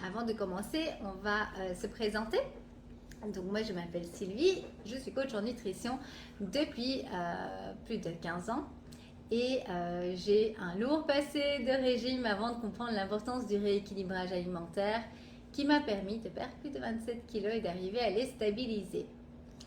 avant de commencer, on va se présenter. Donc moi, je m'appelle Sylvie, je suis coach en nutrition depuis plus de 15 ans. Et j'ai un lourd passé de régime avant de comprendre l'importance du rééquilibrage alimentaire qui m'a permis de perdre plus de 27 kilos et d'arriver à les stabiliser.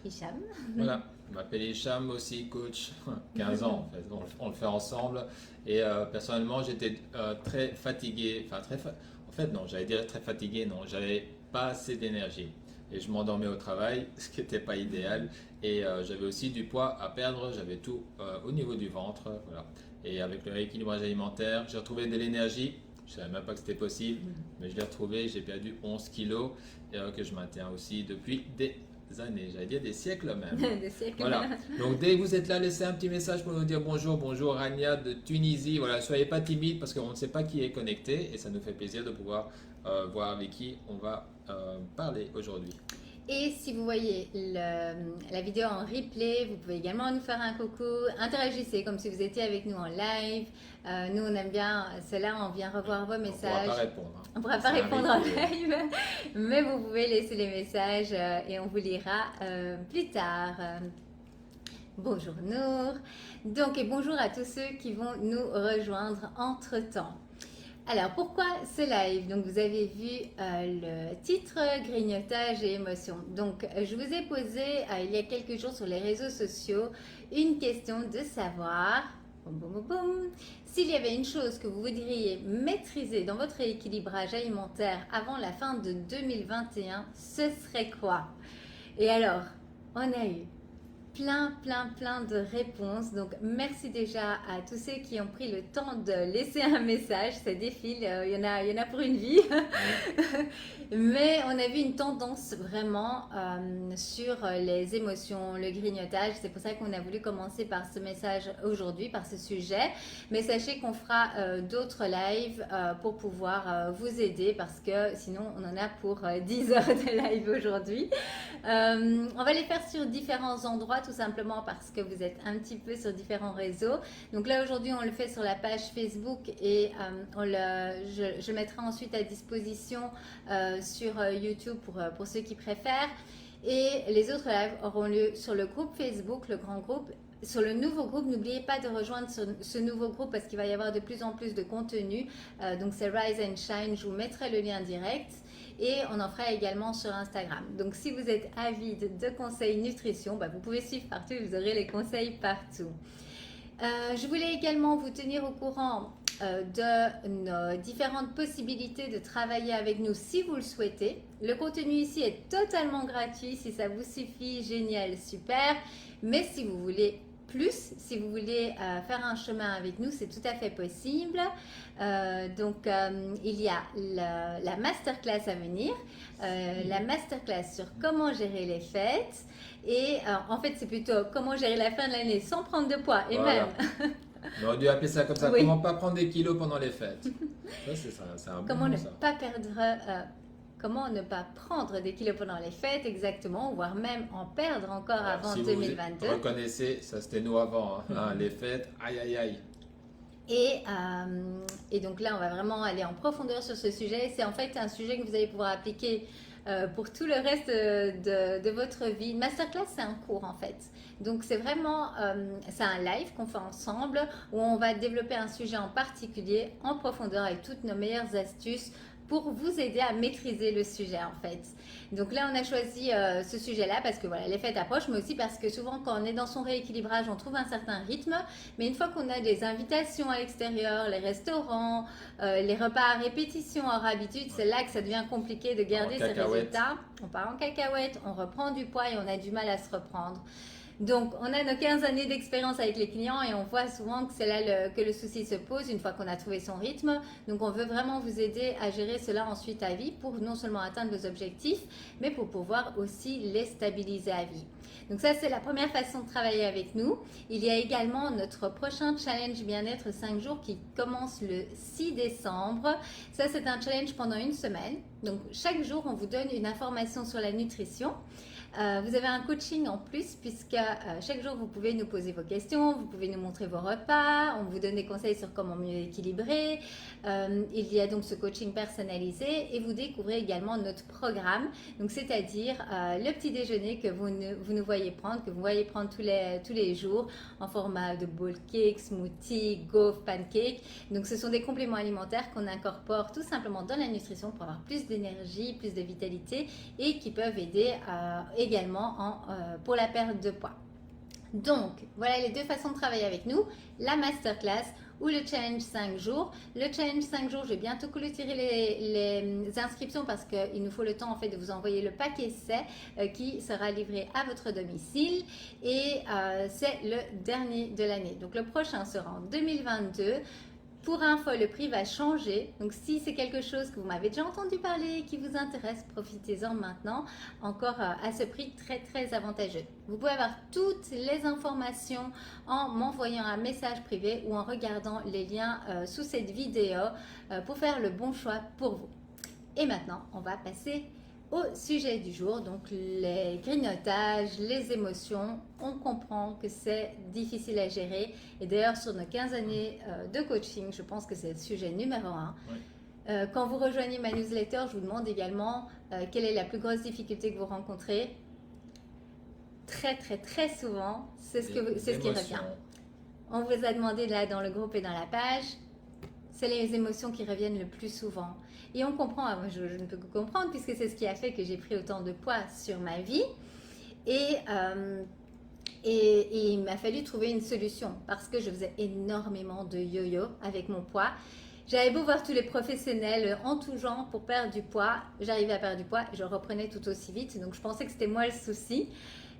Hicham. Voilà, je m'appelle Hicham aussi, coach, 15 ans en fait, on le fait ensemble. Et personnellement, j'étais très fatigué, en fait non, j'allais dire très fatigué, non, j'avais pas assez d'énergie. Et je m'endormais au travail, ce qui n'était pas idéal. Et j'avais aussi du poids à perdre, j'avais tout au niveau du ventre. Voilà. Et avec le rééquilibrage alimentaire, j'ai retrouvé de l'énergie. Je ne savais même pas que c'était possible, mais je l'ai retrouvé. J'ai perdu 11 kilos que je maintiens aussi depuis des années, j'allais dire des siècles même. Des siècles. Voilà. Donc dès que vous êtes là, laissez un petit message pour nous dire bonjour, bonjour Rania de Tunisie. Voilà, soyez pas timide parce qu'on ne sait pas qui est connecté et ça nous fait plaisir de pouvoir voir avec qui on va parler aujourd'hui. Et si vous voyez la vidéo en replay, vous pouvez également nous faire un coucou, interagissez comme si vous étiez avec nous en live. Nous, on aime bien cela, on vient revoir vos messages. On ne pourra pas répondre. Hein. On ne pourra pas répondre en live, mais vous pouvez laisser les messages et on vous lira plus tard. Bonjour Nour. Donc, et bonjour à tous ceux qui vont nous rejoindre entre-temps. Alors, pourquoi ce live? Donc, vous avez vu le titre, grignotage et émotion. Donc, je vous ai posé il y a quelques jours sur les réseaux sociaux une question de savoir, boum, boum, boum, boum, s'il y avait une chose que vous voudriez maîtriser dans votre équilibrage alimentaire avant la fin de 2021, ce serait quoi? Et alors, on a eu plein de réponses. Donc, merci déjà à tous ceux qui ont pris le temps de laisser un message. Ça défile, il y en a pour une vie. Mais on a vu une tendance vraiment sur les émotions, le grignotage. C'est pour ça qu'on a voulu commencer par ce message aujourd'hui, par ce sujet. Mais sachez qu'on fera d'autres lives pour pouvoir vous aider parce que sinon, on en a pour 10 heures de live aujourd'hui. On va les faire sur différents endroits tout simplement parce que vous êtes un petit peu sur différents réseaux. Donc là aujourd'hui on le fait sur la page Facebook et je mettrai ensuite à disposition sur YouTube pour ceux qui préfèrent. Et les autres lives auront lieu sur le groupe Facebook, le grand groupe. Sur le nouveau groupe, n'oubliez pas de rejoindre ce nouveau groupe parce qu'il va y avoir de plus en plus de contenu. Donc c'est Rise and Shine, je vous mettrai le lien direct. Et on en fera également sur Instagram. Donc, si vous êtes avide de conseils nutrition, vous pouvez suivre partout, vous aurez les conseils partout. Je voulais également vous tenir au courant de nos différentes possibilités de travailler avec nous si vous le souhaitez. Le contenu ici est totalement gratuit. Si ça vous suffit, génial, super. Mais si vous voulez plus, si vous voulez faire un chemin avec nous, c'est tout à fait possible. Donc, il y a la masterclass à venir, la masterclass sur comment gérer les fêtes. Et en fait, c'est plutôt comment gérer la fin de l'année sans prendre de poids. Et voilà. même... On aurait dû appeler ça comme ça. Oui. Comment pas prendre des kilos pendant les fêtes. Ça, c'est un bon Comment mot, ne ça. pas perdre... Comment ne pas prendre des kilos pendant les fêtes, exactement, voire même en perdre encore Alors, avant si 2022. Vous reconnaissez, ça c'était nous avant, hein, les fêtes, aïe aïe aïe. Et donc là, on va vraiment aller en profondeur sur ce sujet. C'est en fait un sujet que vous allez pouvoir appliquer pour tout le reste de votre vie. Masterclass, c'est un cours en fait. Donc c'est vraiment, c'est un live qu'on fait ensemble où on va développer un sujet en particulier en profondeur avec toutes nos meilleures astuces pour vous aider à maîtriser le sujet en fait. Donc là on a choisi ce sujet là parce que voilà, les fêtes approchent, mais aussi parce que souvent quand on est dans son rééquilibrage on trouve un certain rythme, mais une fois qu'on a des invitations à l'extérieur, les restaurants, les repas à répétition hors habitude, c'est là que ça devient compliqué de garder ces résultats. On part en cacahuète, on reprend du poids et on a du mal à se reprendre. Donc, on a nos 15 années d'expérience avec les clients et on voit souvent que c'est là que le souci se pose une fois qu'on a trouvé son rythme. Donc, on veut vraiment vous aider à gérer cela ensuite à vie pour non seulement atteindre vos objectifs, mais pour pouvoir aussi les stabiliser à vie. Donc, ça, c'est la première façon de travailler avec nous. Il y a également notre prochain challenge bien-être 5 jours qui commence le 6 décembre. Ça, c'est un challenge pendant une semaine. Donc, chaque jour, on vous donne une information sur la nutrition. Vous avez un coaching en plus puisque chaque jour, vous pouvez nous poser vos questions, vous pouvez nous montrer vos repas, on vous donne des conseils sur comment mieux équilibrer. Il y a donc ce coaching personnalisé et vous découvrez également notre programme, donc c'est-à-dire le petit déjeuner que vous nous voyez prendre, que vous voyez prendre tous les jours en format de bowl cake, smoothie, gaufre, pancake. Donc ce sont des compléments alimentaires qu'on incorpore tout simplement dans la nutrition pour avoir plus d'énergie, plus de vitalité et qui peuvent aider également pour la perte de poids. Donc, voilà les deux façons de travailler avec nous, la masterclass ou le challenge 5 jours. Le challenge 5 jours, je vais bientôt clôturer les inscriptions parce qu'il nous faut le temps en fait de vous envoyer le paquet essai qui sera livré à votre domicile et c'est le dernier de l'année. Donc, le prochain sera en 2022. Pour info, le prix va changer. Donc, si c'est quelque chose que vous m'avez déjà entendu parler, qui vous intéresse, profitez-en maintenant, encore à ce prix très, très avantageux. Vous pouvez avoir toutes les informations en m'envoyant un message privé ou en regardant les liens sous cette vidéo pour faire le bon choix pour vous. Et maintenant, on va passer au sujet du jour, donc les grignotages, les émotions. On comprend que c'est difficile à gérer et d'ailleurs sur nos 15 années de coaching, je pense que c'est le sujet numéro 1. Oui. Quand vous rejoignez ma newsletter, je vous demande également quelle est la plus grosse difficulté que vous rencontrez. Très très très souvent, c'est ce qui revient. On vous a demandé là dans le groupe et dans la page, c'est les émotions qui reviennent le plus souvent. Et on comprend, moi je ne peux que comprendre puisque c'est ce qui a fait que j'ai pris autant de poids sur ma vie. Et il m'a fallu trouver une solution parce que je faisais énormément de yo-yo avec mon poids. J'avais beau voir tous les professionnels en tout genre pour perdre du poids, j'arrivais à perdre du poids et je reprenais tout aussi vite. Donc je pensais que c'était moi le souci.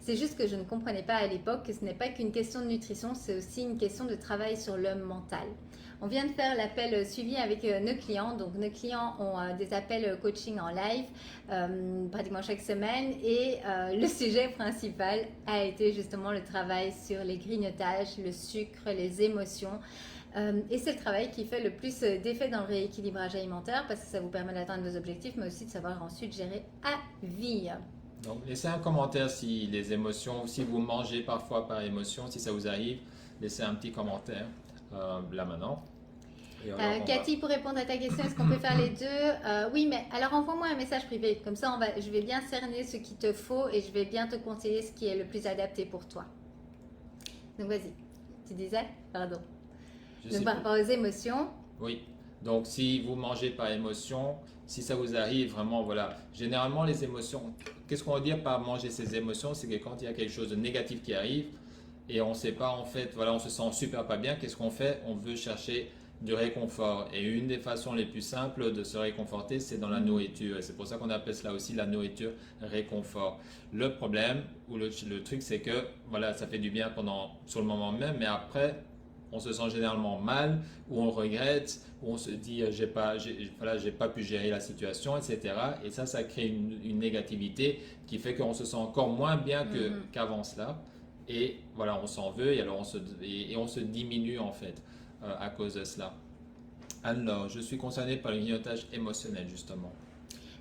C'est juste que je ne comprenais pas à l'époque que ce n'est pas qu'une question de nutrition, c'est aussi une question de travail sur l'homme mental. On vient de faire l'appel suivi avec nos clients. Donc, nos clients ont des appels coaching en live pratiquement chaque semaine. Et le sujet principal a été justement le travail sur les grignotages, le sucre, les émotions. Et c'est le travail qui fait le plus d'effet dans le rééquilibrage alimentaire parce que ça vous permet d'atteindre vos objectifs, mais aussi de savoir ensuite gérer à vie. Donc, laissez un commentaire si les émotions, si vous mangez parfois par émotion, si ça vous arrive, laissez un petit commentaire là maintenant. Cathy, pour répondre à ta question, est-ce qu'on peut faire les deux? Oui, mais alors envoie-moi un message privé. Comme ça, je vais bien cerner ce qu'il te faut et je vais bien te conseiller ce qui est le plus adapté pour toi. Donc, vas-y. Tu disais? Pardon. Donc, par rapport aux émotions. Oui. Donc, si vous mangez par émotion, si ça vous arrive, vraiment, voilà. Généralement, les émotions, qu'est-ce qu'on veut dire par manger ces émotions? C'est que quand il y a quelque chose de négatif qui arrive et on ne sait pas, en fait, voilà, on se sent super pas bien, qu'est-ce qu'on fait? On veut chercher du réconfort. Et une des façons les plus simples de se réconforter, c'est dans la nourriture. Et c'est pour ça qu'on appelle cela aussi la nourriture réconfort. Le problème, ou le truc, c'est que voilà, ça fait du bien sur le moment même, mais après, on se sent généralement mal, ou on regrette, ou on se dit j'ai pas pu gérer la situation, etc. Et ça crée une négativité qui fait qu'on se sent encore moins bien qu'avant cela. Et voilà, on s'en veut et alors on se diminue en fait. À cause de cela. Alors, je suis concerné par le grignotage émotionnel, justement.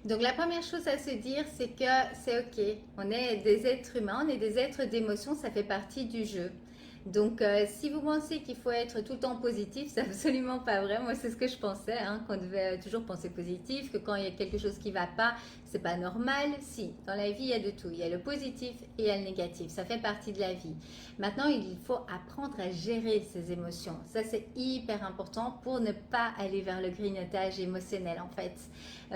Donc, la première chose à se dire, c'est que c'est OK. On est des êtres humains, on est des êtres d'émotion, ça fait partie du jeu. Donc, si vous pensez qu'il faut être tout le temps positif, c'est absolument pas vrai. Moi, c'est ce que je pensais, qu'on devait toujours penser positif, que quand il y a quelque chose qui va pas, c'est pas normal. Si, dans la vie, il y a de tout. Il y a le positif et il y a le négatif. Ça fait partie de la vie. Maintenant, il faut apprendre à gérer ses émotions. Ça, c'est hyper important pour ne pas aller vers le grignotage émotionnel, en fait.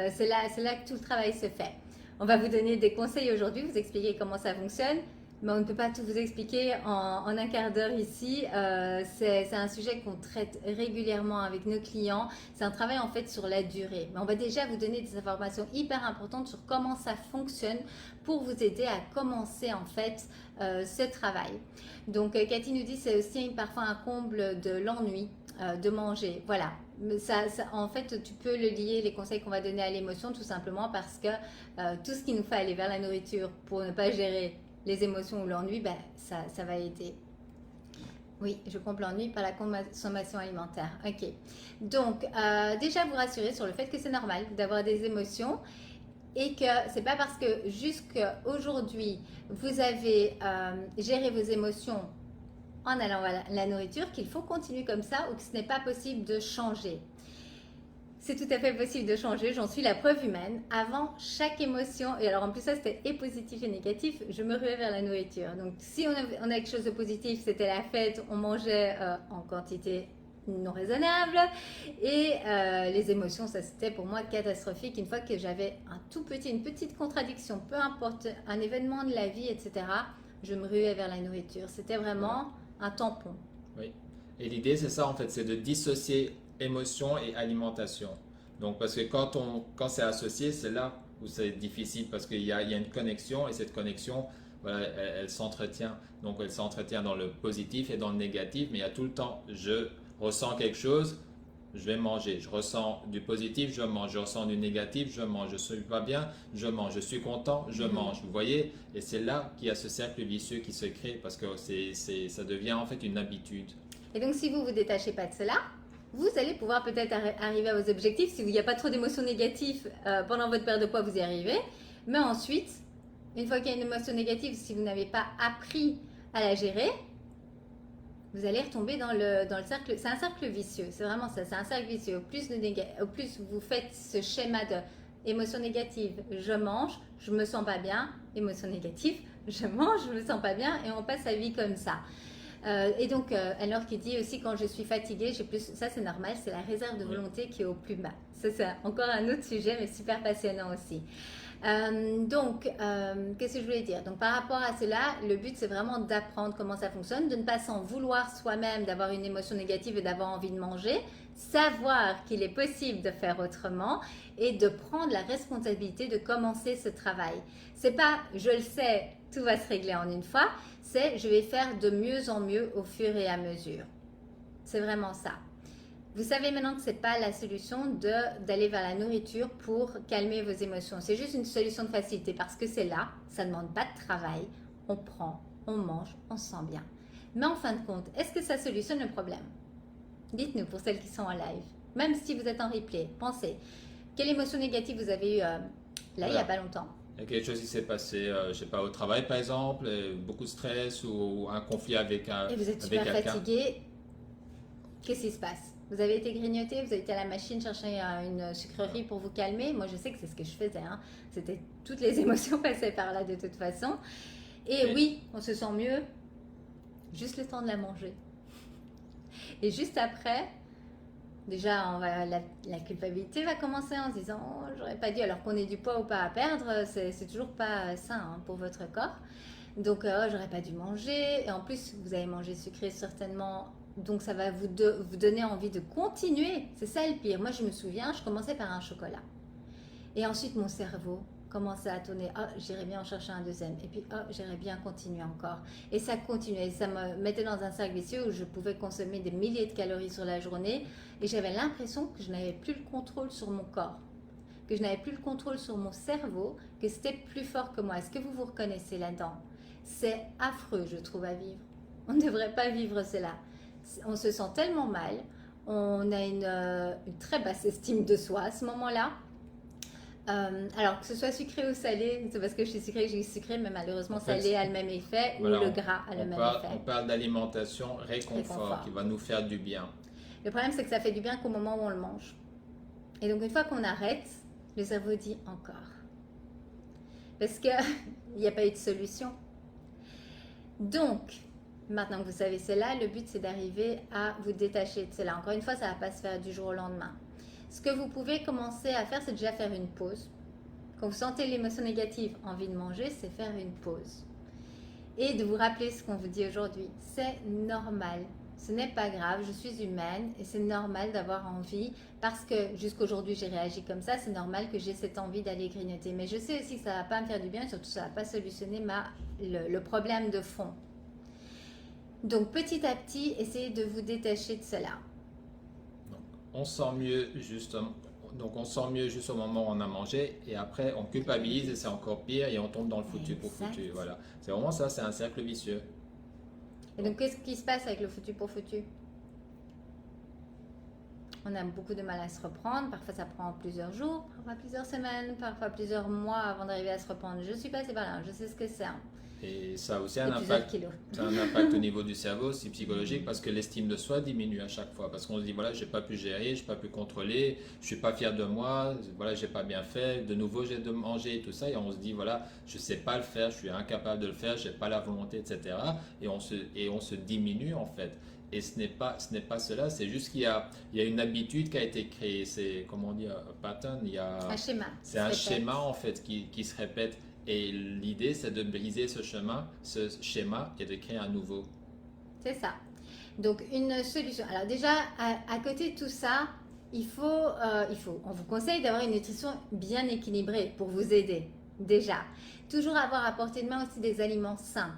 C'est là que tout le travail se fait. On va vous donner des conseils aujourd'hui, vous expliquer comment ça fonctionne. Mais on ne peut pas tout vous expliquer en un quart d'heure ici. C'est un sujet qu'on traite régulièrement avec nos clients. C'est un travail en fait sur la durée. Mais on va déjà vous donner des informations hyper importantes sur comment ça fonctionne pour vous aider à commencer en fait ce travail. Donc Cathy nous dit c'est aussi parfois un comble de l'ennui de manger. Voilà. En fait, tu peux le lier, les conseils qu'on va donner à l'émotion, tout simplement parce que tout ce qui nous fait aller vers la nourriture pour ne pas gérer les émotions ou l'ennui, ça va aider. Oui, je compte l'ennui par la consommation alimentaire. Ok. Donc, déjà vous rassurer sur le fait que c'est normal d'avoir des émotions et que c'est pas parce que jusqu'à aujourd'hui vous avez géré vos émotions en allant à la nourriture qu'il faut continuer comme ça ou que ce n'est pas possible de changer. C'est tout à fait possible de changer, j'en suis la preuve humaine. Avant chaque émotion, et alors en plus ça c'était et positif et négatif, je me ruais vers la nourriture. Donc si on a quelque chose de positif, c'était la fête, on mangeait en quantité non raisonnable. Et les émotions, ça c'était pour moi catastrophique. Une fois que j'avais une petite contradiction, peu importe, un événement de la vie, etc., je me ruais vers la nourriture. C'était vraiment un tampon. Oui. Et l'idée, c'est ça en fait, c'est de dissocier émotion et alimentation. Donc, parce que quand c'est associé, c'est là où c'est difficile parce qu'il y a une connexion et cette connexion, voilà, elle s'entretient. Donc, elle s'entretient dans le positif et dans le négatif, mais il y a tout le temps, je ressens quelque chose, je vais manger. Je ressens du positif, je mange. Je ressens du négatif, je mange. Je ne suis pas bien, je mange. Je suis content, je mange. Vous voyez? Et c'est là qu'il y a ce cercle vicieux qui se crée parce que ça devient en fait une habitude. Et donc, si vous ne vous détachez pas de cela, vous allez pouvoir peut-être arriver à vos objectifs. Si il n'y a pas trop d'émotions négatives pendant votre perte de poids, vous y arrivez. Mais ensuite, une fois qu'il y a une émotion négative, si vous n'avez pas appris à la gérer, vous allez retomber dans le cercle. C'est un cercle vicieux, c'est vraiment ça, c'est un cercle vicieux. Au plus vous faites ce schéma de émotion négative, je mange, je me sens pas bien, émotion négative, je mange, je me sens pas bien, et on passe sa vie comme ça. Et donc, alors qui dit aussi quand je suis fatiguée, ça c'est normal, c'est la réserve de volonté qui est au plus bas. Ça c'est encore un autre sujet, mais super passionnant aussi. Qu'est-ce que je voulais dire? Donc, par rapport à cela, le but, c'est vraiment d'apprendre comment ça fonctionne, de ne pas s'en vouloir soi-même, d'avoir une émotion négative et d'avoir envie de manger, savoir qu'il est possible de faire autrement et de prendre la responsabilité de commencer ce travail. C'est pas, je le sais, tout va se régler en une fois, c'est je vais faire de mieux en mieux au fur et à mesure. C'est vraiment ça. Vous savez maintenant que ce n'est pas la solution d'aller vers la nourriture pour calmer vos émotions. C'est juste une solution de facilité parce que c'est là, ça ne demande pas de travail. On prend, on mange, on se sent bien. Mais en fin de compte, est-ce que ça solutionne le problème? Dites-nous pour celles qui sont en live. Même si vous êtes en replay, pensez. Quelle émotion négative vous avez eue là, il n'y a pas longtemps? Il y a quelque chose qui s'est passé, je ne sais pas, au travail par exemple, beaucoup de stress ou un conflit avec quelqu'un. Et vous êtes super fatigué. Qu'est-ce qui se passe? Vous avez été grignoté, vous avez été à la machine chercher une sucrerie pour vous calmer. Moi, je sais que c'est ce que je faisais. Hein. C'était toutes les émotions passaient par là de toute façon. Et oui, on se sent mieux. Juste le temps de la manger. Et juste après, déjà, la culpabilité va commencer en se disant « Oh, j'aurais pas dû ». Alors qu'on ait du poids ou pas à perdre, c'est toujours pas sain hein, pour votre corps. Donc, j'aurais pas dû manger. Et en plus, vous avez mangé sucré certainement. Donc, ça va vous donner envie de continuer. C'est ça le pire. Moi, je me souviens, je commençais par un chocolat. Et ensuite, mon cerveau commençait à tourner. Ah, j'irais bien en chercher un deuxième. Et puis, ah, j'irais bien continuer encore. Et ça continuait. Ça me mettait dans un cercle vicieux où je pouvais consommer des milliers de calories sur la journée. Et j'avais l'impression que je n'avais plus le contrôle sur mon corps. Que je n'avais plus le contrôle sur mon cerveau. Que c'était plus fort que moi. Est-ce que vous vous reconnaissez là-dedans? C'est affreux, je trouve, à vivre. On ne devrait pas vivre cela. On se sent tellement mal, on a une très basse estime de soi à ce moment-là. Alors que ce soit sucré ou salé, c'est parce que je suis sucrée que j'ai sucré, mais malheureusement salé a le même effet ou le gras a le même effet. On parle d'alimentation réconfort qui va nous faire du bien. Le problème c'est que ça fait du bien qu'au moment où on le mange. Et donc une fois qu'on arrête, le cerveau dit encore. Parce qu'il n'y a pas eu de solution. Donc, maintenant que vous savez cela, le but c'est d'arriver à vous détacher de cela. Encore une fois, ça ne va pas se faire du jour au lendemain. Ce que vous pouvez commencer à faire, c'est déjà faire une pause. Quand vous sentez l'émotion négative, envie de manger, c'est faire une pause. Et de vous rappeler ce qu'on vous dit aujourd'hui. C'est normal. Ce n'est pas grave, je suis humaine et c'est normal d'avoir envie parce que jusqu'aujourd'hui j'ai réagi comme ça, c'est normal que j'ai cette envie d'aller grignoter. Mais je sais aussi que ça ne va pas me faire du bien et surtout ça ne va pas solutionner le problème de fond. Donc petit à petit, essayez de vous détacher de cela. Donc, on sent mieux juste au moment où on a mangé et après on culpabilise et c'est encore pire et on tombe dans le foutu pour foutu. Voilà. C'est vraiment ça, c'est un cercle vicieux. Et donc qu'est-ce qui se passe avec le foutu pour foutu? On a beaucoup de mal à se reprendre. Parfois, ça prend plusieurs jours, parfois plusieurs semaines, parfois plusieurs mois avant d'arriver à se reprendre. Je suis passée par là, je sais ce que c'est. Et ça a aussi Et un plusieurs impact, kilos. ça a un impact au niveau du cerveau, aussi psychologique, parce que l'estime de soi diminue à chaque fois. Parce qu'on se dit, voilà, j'ai pas pu gérer, j'ai pas pu contrôler, je suis pas fier de moi, voilà, j'ai pas bien fait, de nouveau j'ai de manger et tout ça. Et on se dit, voilà, je sais pas le faire, je suis incapable de le faire, j'ai pas la volonté, etc. Et on se diminue en fait. Et ce n'est pas cela, c'est juste il y a une habitude qui a été créée. C'est, comment on dit, un pattern, Un schéma. c'est un schéma en fait qui se répète. Et l'idée, c'est de briser ce schéma et de créer un nouveau. C'est ça. Donc, une solution. Alors déjà, à côté de tout ça, on vous conseille d'avoir une nutrition bien équilibrée pour vous aider. Déjà. Toujours avoir à portée de main aussi des aliments sains.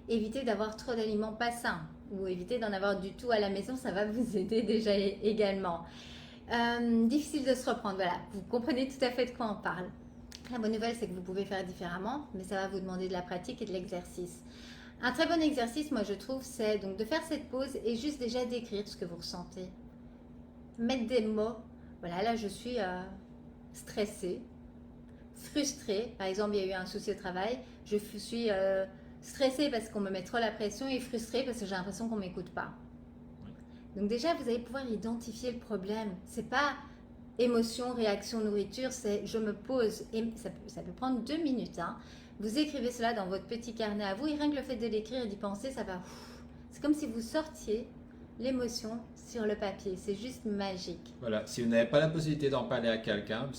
Évitez d'avoir trop d'aliments pas sains ou évitez d'en avoir du tout à la maison, ça va vous aider déjà également. Difficile de se reprendre, voilà. Vous comprenez tout à fait de quoi on parle. La bonne nouvelle, c'est que vous pouvez faire différemment, mais ça va vous demander de la pratique et de l'exercice. Un très bon exercice, moi je trouve, c'est donc de faire cette pause et juste déjà d'écrire ce que vous ressentez. Mettre des mots. Voilà, là je suis stressée, frustrée. Par exemple, il y a eu un souci au travail. Je suis stressée parce qu'on me met trop la pression et frustrée parce que j'ai l'impression qu'on ne m'écoute pas. Donc déjà, vous allez pouvoir identifier le problème. C'est pas émotion, réaction, nourriture, c'est je me pose. Et ça peut prendre 2 minutes. Hein. Vous écrivez cela dans votre petit carnet à vous et rien que le fait de l'écrire et d'y penser, ça va. C'est comme si vous sortiez l'émotion sur le papier. C'est juste magique. Voilà, si vous n'avez pas la possibilité d'en parler à quelqu'un,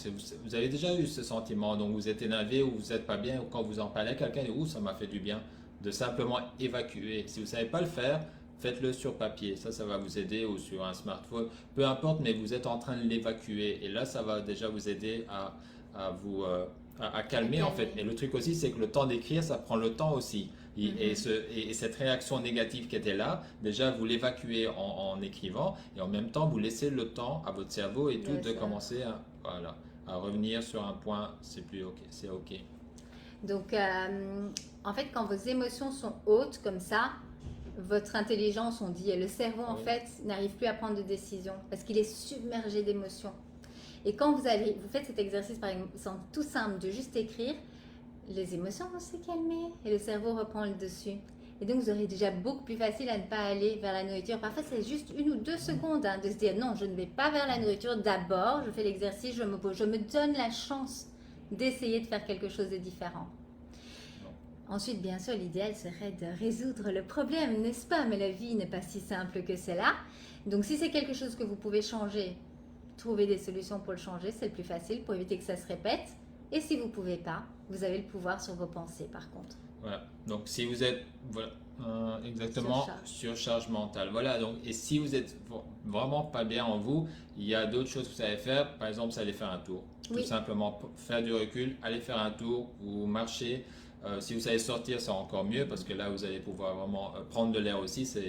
vous avez déjà eu ce sentiment, donc vous êtes énervé ou vous n'êtes pas bien, ou quand vous en parlez à quelqu'un, ça m'a fait du bien, de simplement évacuer. Si vous ne savez pas le faire, faites-le sur papier, ça va vous aider, ou sur un smartphone, peu importe, mais vous êtes en train de l'évacuer, et là ça va déjà vous aider à calmer en fait. Et le truc aussi, c'est que le temps d'écrire, ça prend le temps aussi. Et cette réaction négative qui était là, déjà vous l'évacuez en écrivant, et en même temps vous laissez le temps à votre cerveau et tout de commencer à revenir sur un point, c'est plus ok, c'est ok. Donc en fait, quand vos émotions sont hautes comme ça, votre intelligence, on dit, et le cerveau en fait n'arrive plus à prendre de décision parce qu'il est submergé d'émotions. Et quand vous faites cet exercice par exemple tout simple de juste écrire, les émotions vont se calmer et le cerveau reprend le dessus. Et donc vous aurez déjà beaucoup plus facile à ne pas aller vers la nourriture. Parfois c'est juste 1 ou 2 secondes de se dire non, je ne vais pas vers la nourriture. D'abord, je fais l'exercice, je me pose, je me donne la chance d'essayer de faire quelque chose de différent. Ensuite, bien sûr, l'idéal serait de résoudre le problème, n'est-ce pas? Mais la vie n'est pas si simple que cela. Donc, si c'est quelque chose que vous pouvez changer, trouver des solutions pour le changer, c'est le plus facile pour éviter que ça se répète. Et si vous ne pouvez pas, vous avez le pouvoir sur vos pensées, par contre. Voilà. Donc, si vous êtes exactement surcharge mentale. Voilà. Donc, et si vous êtes vraiment pas bien en vous, il y a d'autres choses que vous savez faire. Par exemple, c'est aller faire un tour. Tout simplement, faire du recul, aller faire un tour ou marcher. Si vous savez sortir, c'est encore mieux parce que là, vous allez pouvoir vraiment prendre de l'air aussi, ça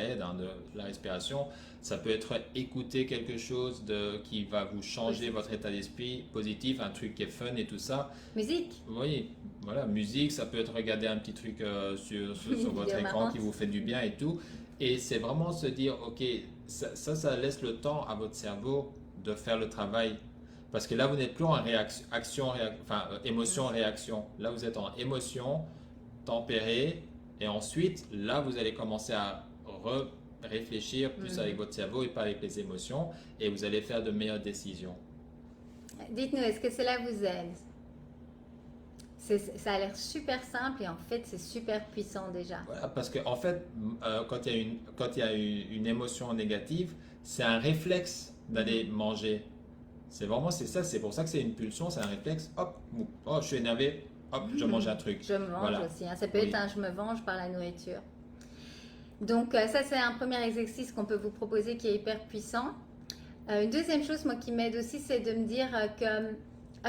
aide, de la respiration. Ça peut être écouter quelque chose qui va vous changer votre état d'esprit positif, un truc qui est fun et tout ça. Musique. Oui, voilà, musique, ça peut être regarder un petit truc sur votre écran qui vous fait du bien et tout. Et c'est vraiment se dire, ok, ça laisse le temps à votre cerveau de faire le travail. Parce que là, vous n'êtes plus en émotion-réaction. Là, vous êtes en émotion, tempérée. Et ensuite, là, vous allez commencer à réfléchir plus avec votre cerveau et pas avec les émotions. Et vous allez faire de meilleures décisions. Dites-nous, est-ce que cela vous aide? Ça a l'air super simple et en fait, c'est super puissant déjà. Voilà, parce qu'en fait, quand il y a une émotion négative, c'est un réflexe d'aller manger. C'est ça, c'est pour ça que c'est une pulsion, c'est un réflexe. Hop, oh, je suis énervé, hop, je mange un truc. Je mange aussi, ça peut être un je me venge par la nourriture. Donc ça, c'est un premier exercice qu'on peut vous proposer qui est hyper puissant. Une deuxième chose, moi, qui m'aide aussi, c'est de me dire que,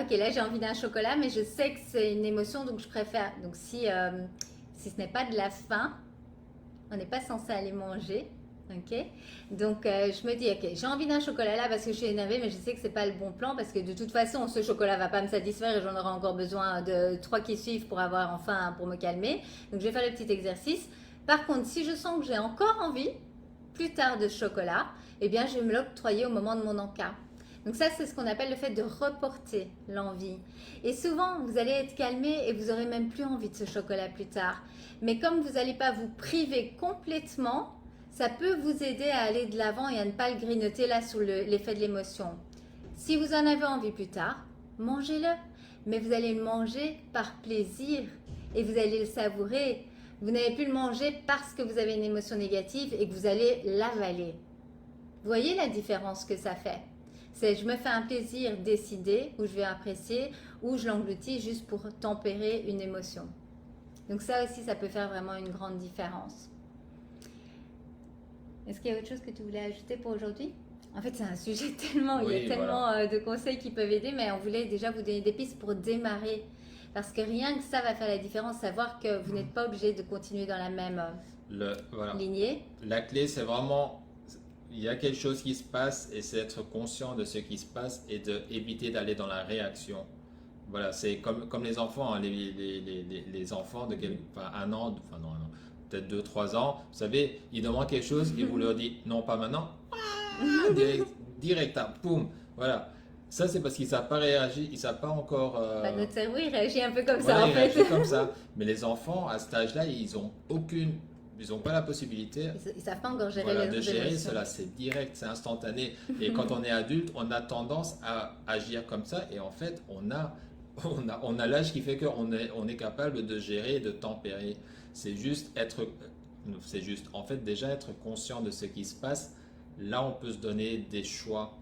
ok, là, j'ai envie d'un chocolat, mais je sais que c'est une émotion, donc je préfère. Donc si ce n'est pas de la faim, on n'est pas censé aller manger. Ok, donc je me dis ok, j'ai envie d'un chocolat là parce que je suis énervée, mais je sais que c'est pas le bon plan parce que de toute façon ce chocolat va pas me satisfaire et j'en aurai encore besoin de 3 qui suivent pour me calmer. Donc je vais faire le petit exercice. Par contre, si je sens que j'ai encore envie plus tard de chocolat, eh bien, je vais me l'octroyer au moment de mon encas. Donc ça, c'est ce qu'on appelle le fait de reporter l'envie. Et souvent, vous allez être calmé et vous aurez même plus envie de ce chocolat plus tard. Mais comme vous n'allez pas vous priver complètement, ça peut vous aider à aller de l'avant et à ne pas le grignoter là sous l'effet de l'émotion. Si vous en avez envie plus tard, mangez-le. Mais vous allez le manger par plaisir et vous allez le savourer. Vous n'allez plus le manger parce que vous avez une émotion négative et que vous allez l'avaler. Vous voyez la différence que ça fait? C'est je me fais un plaisir décidé, où je vais apprécier, ou je l'engloutis juste pour tempérer une émotion. Donc ça aussi, ça peut faire vraiment une grande différence. Est-ce qu'il y a autre chose que tu voulais ajouter pour aujourd'hui? En fait, c'est un sujet tellement, Oui, il y a tellement de conseils qui peuvent aider, mais on voulait déjà vous donner des pistes pour démarrer. Parce que rien que ça va faire la différence, savoir que vous n'êtes pas obligé de continuer dans la même lignée. La clé, c'est vraiment, il y a quelque chose qui se passe et c'est être conscient de ce qui se passe et d'éviter d'aller dans la réaction. Voilà, c'est comme les enfants, hein, les enfants de un an, peut-être 2, 3 ans, vous savez, ils demandent quelque chose et vous leur dites non, pas maintenant, direct, boum, voilà. Ça, c'est parce qu'ils ne savent pas réagir, ils ne savent pas encore. Notre cerveau, il réagit un peu comme voilà, ça, en il fait. réagit comme ça. Mais les enfants, à cet âge-là, ils n'ont pas la possibilité. Ils ne savent pas encore gérer Voilà, les de gérer émotions. cela, c'est direct, c'est instantané. Et quand on est adulte, on a tendance à agir comme ça. Et en fait, on a l'âge qui fait qu'on est capable de gérer et de tempérer. C'est juste en fait, déjà être conscient de ce qui se passe. Là, on peut se donner des choix.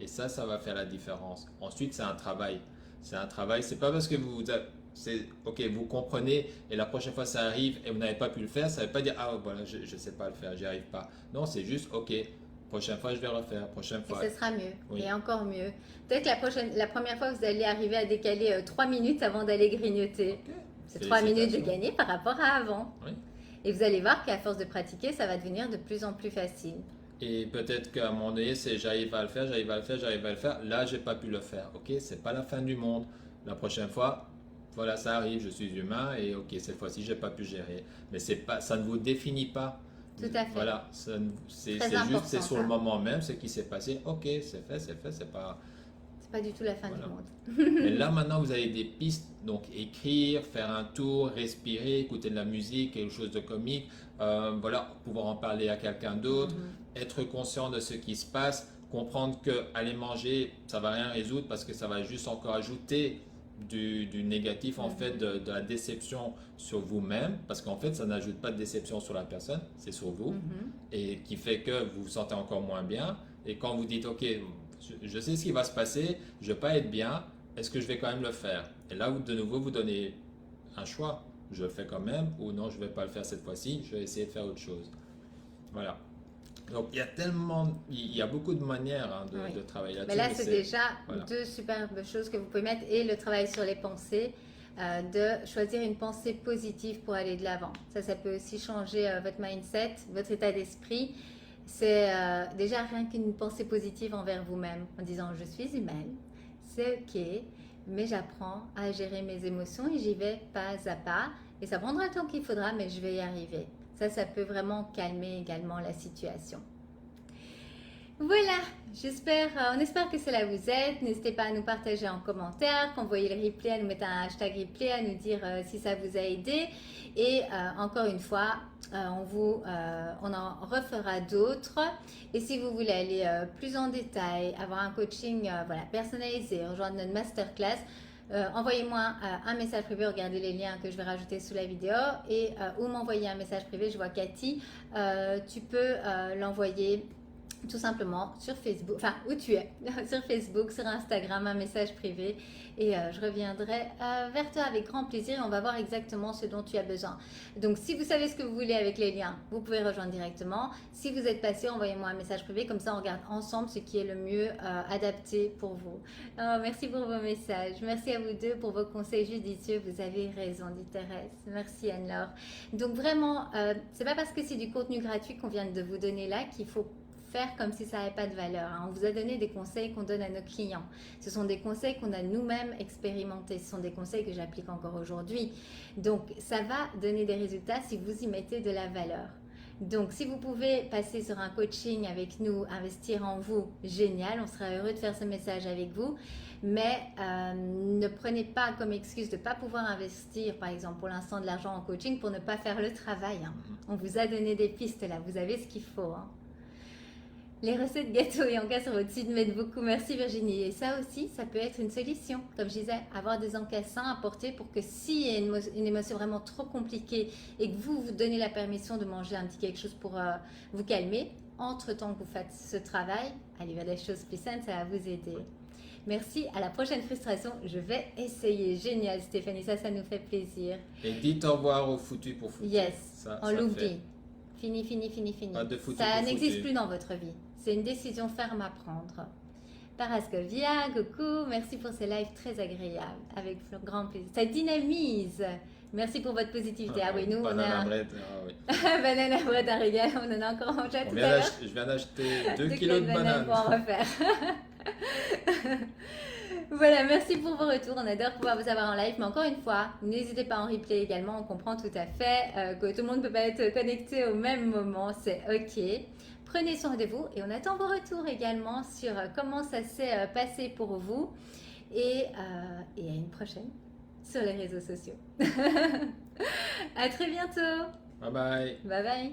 Et ça va faire la différence. Ensuite, c'est un travail. C'est un travail. C'est pas parce que vous comprenez et la prochaine fois ça arrive et vous n'avez pas pu le faire, ça ne veut pas dire ah voilà, je ne sais pas le faire, j'y arrive pas. Non, c'est juste ok, prochaine fois je vais refaire, prochaine fois. Et ce sera mieux, Oui. et encore mieux. Peut-être la première fois vous allez arriver à décaler 3 minutes avant d'aller grignoter. Okay. C'est 3 minutes de Félicitations. gagner par rapport à avant. Oui. Et vous allez voir qu'à force de pratiquer, ça va devenir de plus en plus facile. Et peut-être qu'à un moment donné, c'est j'arrive à le faire, j'arrive à le faire, j'arrive à le faire. Là, j'ai pas pu le faire. Ok, c'est pas la fin du monde. La prochaine fois, voilà, ça arrive, je suis humain et ok, cette fois-ci, j'ai pas pu gérer. Mais ça ne vous définit pas. Tout à fait. Voilà, c'est important, juste, c'est sur ça. le moment même ce qui s'est passé. Ok, c'est fait, c'est pas. C'est pas du tout la fin Voilà. du monde. Mais là, maintenant, vous avez des pistes. Donc, écrire, faire un tour, respirer, écouter de la musique, quelque chose de comique. Voilà, pouvoir en parler à quelqu'un d'autre. Être conscient de ce qui se passe. Comprendre que aller manger, ça va rien résoudre parce que ça va juste encore ajouter du négatif, en fait, de la déception sur vous-même. Parce qu'en fait, ça n'ajoute pas de déception sur la personne, c'est sur vous. Et qui fait que vous vous sentez encore moins bien. Et quand vous dites, ok, je sais ce qui va se passer, je ne vais pas être bien, est-ce que je vais quand même le faire? Et là, de nouveau, vous donnez un choix. Je le fais quand même ou non, je ne vais pas le faire cette fois-ci, je vais essayer de faire autre chose. Voilà. Donc, il y a beaucoup de manières de travailler là-dessus. Mais là, c'est déjà voilà. 2 superbes choses que vous pouvez mettre et le travail sur les pensées, de choisir une pensée positive pour aller de l'avant. Ça peut aussi changer votre mindset, votre état d'esprit. C'est déjà rien qu'une pensée positive envers vous-même en disant je suis humaine, c'est ok, mais j'apprends à gérer mes émotions et j'y vais pas à pas. Et ça prendra le temps qu'il faudra, mais je vais y arriver. Ça peut vraiment calmer également la situation. Voilà, on espère que cela vous aide. N'hésitez pas à nous partager en commentaire, quand vous voyez le replay, à nous mettre un hashtag replay, à nous dire si ça vous a aidé. Et encore une fois, on en refera d'autres. Et si vous voulez aller plus en détail, avoir un coaching personnalisé, rejoindre notre masterclass, envoyez-moi un message privé, regardez les liens que je vais rajouter sous la vidéo ou m'envoyer un message privé. Je vois Cathy, tu peux l'envoyer tout simplement sur Facebook, enfin où tu es, sur Facebook, sur Instagram, un message privé et je reviendrai vers toi avec grand plaisir et on va voir exactement ce dont tu as besoin. Donc si vous savez ce que vous voulez avec les liens, vous pouvez rejoindre directement. Si vous êtes passé, envoyez-moi un message privé, comme ça on regarde ensemble ce qui est le mieux adapté pour vous. Oh, merci pour vos messages, merci à vous deux pour vos conseils judicieux, vous avez raison, dit Thérèse. Merci Anne-Laure. Donc vraiment, c'est pas parce que c'est du contenu gratuit qu'on vient de vous donner là qu'il faut faire comme si ça n'avait pas de valeur. On vous a donné des conseils qu'on donne à nos clients. Ce sont des conseils qu'on a nous-mêmes expérimentés. Ce sont des conseils que j'applique encore aujourd'hui. Donc, ça va donner des résultats si vous y mettez de la valeur. Donc, si vous pouvez passer sur un coaching avec nous, investir en vous, génial, on sera heureux de faire ce message avec vous. Mais ne prenez pas comme excuse de ne pas pouvoir investir, par exemple, pour l'instant de l'argent en coaching pour ne pas faire le travail. Hein. On vous a donné des pistes là, vous avez ce qu'il faut. Hein. Les recettes gâteaux et encas sur votre site m'aident beaucoup. Merci Virginie. Et ça aussi, ça peut être une solution. Comme je disais, avoir des encas sains à porter pour que s'il y a une émotion vraiment trop compliquée et que vous vous donnez la permission de manger un petit quelque chose pour vous calmer, entre-temps que vous faites ce travail, allez vers des choses plus saines, ça va vous aider. Merci, à la prochaine frustration, je vais essayer. Génial Stéphanie, ça nous fait plaisir. Et dites au revoir au foutu pour foutu. Yes, ça on l'oublie. Fini. Pas de foutu Ça pour n'existe foutu. plus dans votre vie. C'est une décision ferme à prendre. Parascovia, coucou, merci pour ces lives très agréables, avec grand plaisir. Ça dynamise. Merci pour votre positivité. Ah oui, nous, on a... Banana bread, ah oui. Banana bread, un régal, on en a encore mangé tout à l'heure. Je viens d'acheter 2 Deux kilos de bananes. pour en refaire. Voilà, merci pour vos retours. On adore pouvoir vous avoir en live. Mais encore une fois, n'hésitez pas en replay également. On comprend tout à fait que tout le monde ne peut pas être connecté au même moment. C'est OK. Prenez soin de vous et on attend vos retours également sur comment ça s'est passé pour vous. Et à une prochaine sur les réseaux sociaux. À très bientôt. Bye bye. Bye bye.